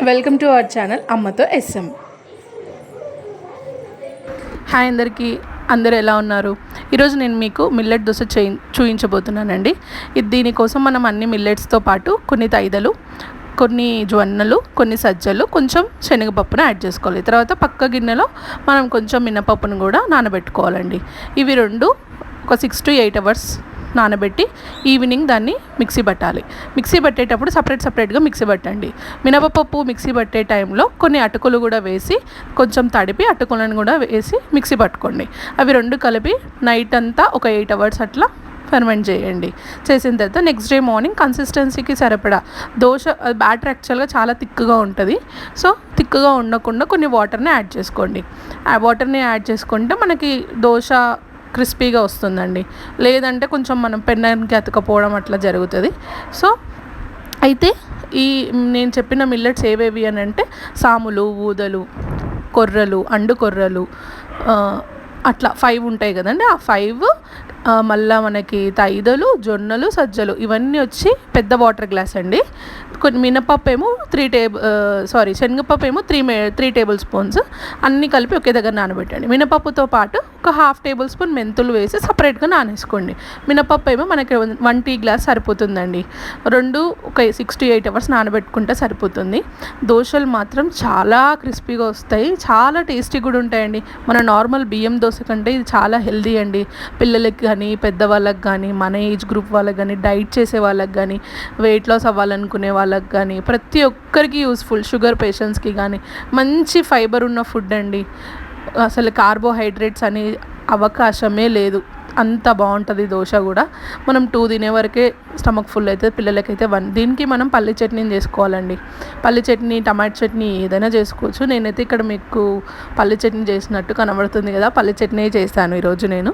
Welcome to our channel అమ్మతో S M. Hi అందరూ ఎలా ఉన్నారు? ఈరోజు నేను మీకు మిల్లెట్ దోశ చూపించబోతున్నానండి. దీనికోసం మనం అన్ని మిల్లెట్స్తో పాటు కొన్ని తైదలు, కొన్ని జొన్నలు, కొన్ని సజ్జలు, కొంచెం శనగపప్పును యాడ్ చేసుకోవాలి. తర్వాత పక్క గిన్నెలో మనం కొంచెం మినపప్పును కూడా నానబెట్టుకోవాలండి. ఇవి రెండు ఒక 6 to 8 అవర్స్ నానబెట్టి ఈవినింగ్ దాన్ని మిక్సీ పట్టాలి. మిక్సీ పట్టేటప్పుడు సపరేట్గా మిక్సీ పట్టండి. మినపప్పు మిక్సీ పట్టే టైంలో కొన్ని అటుకులు కూడా వేసి కొంచెం తడిపి అటుకులను కూడా వేసి మిక్సీ పట్టుకోండి. అవి రెండు కలిపి నైట్ అంతా ఒక 8 అవర్స్ అట్లా ఫెర్మెంట్ చేయండి. చేసిన తర్వాత నెక్స్ట్ డే మార్నింగ్ కన్సిస్టెన్సీకి సరిపడా దోశ బ్యాటర్ యాక్చువల్గా చాలా థిక్గా ఉంటుంది. సో థిక్గా ఉండకుండా కొన్ని వాటర్ని యాడ్ చేసుకోండి. ఆ వాటర్ని యాడ్ చేసుకుంటే మనకి దోశ క్రిస్పీగా వస్తుందండి. లేదంటే కొంచెం మనం పెన్నానికి అతుకపోవడం అట్లా జరుగుతుంది. సో అయితే నేను చెప్పిన మిల్లెట్స్ ఏవేవి అని అంటే సాములు, ఊదలు, కొర్రలు, అండు కొర్రలు, అట్లా 5 ఉంటాయి కదండి. ఆ 5 మళ్ళీ మనకి తైదలు, జొన్నలు, సజ్జలు ఇవన్నీ వచ్చి పెద్ద వాటర్ గ్లాస్ అండి. కొన్ని మినపప్పు ఏమో శనగపప్పు ఏమో 3 టేబుల్ స్పూన్స్ అన్నీ కలిపి ఒకే దగ్గర నానబెట్టండి. మినపప్పుతో పాటు ఒక 1/2 టేబుల్ స్పూన్ మెంతులు వేసి సపరేట్గా నానేసుకోండి. మినపప్పు ఏమో మనకి 1 టీ గ్లాస్ సరిపోతుందండి. రెండు ఒక 6 to 8 అవర్స్ నానబెట్టుకుంటే సరిపోతుంది. దోశలు మాత్రం చాలా క్రిస్పీగా వస్తాయి, చాలా టేస్టీ కూడా ఉంటాయండి. మన నార్మల్ బియ్యం దోశ కంటే ఇది చాలా హెల్దీ అండి. పిల్లలకి కానీ, పెద్దవాళ్ళకి కానీ, మన ఏజ్ గ్రూప్ వాళ్ళకి కానీ, డైట్ చేసే వాళ్ళకి కానీ, వెయిట్ లాస్ అవ్వాలనుకునే వాళ్ళకి కానీ, ప్రతి ఒక్కరికి యూస్ఫుల్. షుగర్ పేషెంట్స్కి కానీ మంచి ఫైబర్ ఉన్న ఫుడ్ అండి. అసలు కార్బోహైడ్రేట్స్ అనే అవకాశమే లేదు. అంత బాగుంటుంది దోశ కూడా. మనం 2 తినే వరకే స్టమక్ ఫుల్ అవుతుంది. పిల్లలకైతే 1. దీనికి మనం పల్లి చట్నీని చేసుకోవాలండి. పల్లి చట్నీ, టమాటో చట్నీ ఏదైనా చేసుకోవచ్చు. నేనైతే ఇక్కడ మీకు పల్లి చట్నీ చేసినట్టు కనబడుతుంది కదా, పల్లి చట్నీ చేశాను ఈరోజు నేను.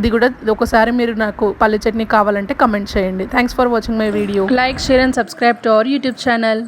ఇది కూడా ఒకసారి మీరు నాకు పల్లి చట్నీ కావాలంటే కమెంట్ చేయండి. Thanks for watching my video. Like, share and subscribe to our YouTube channel.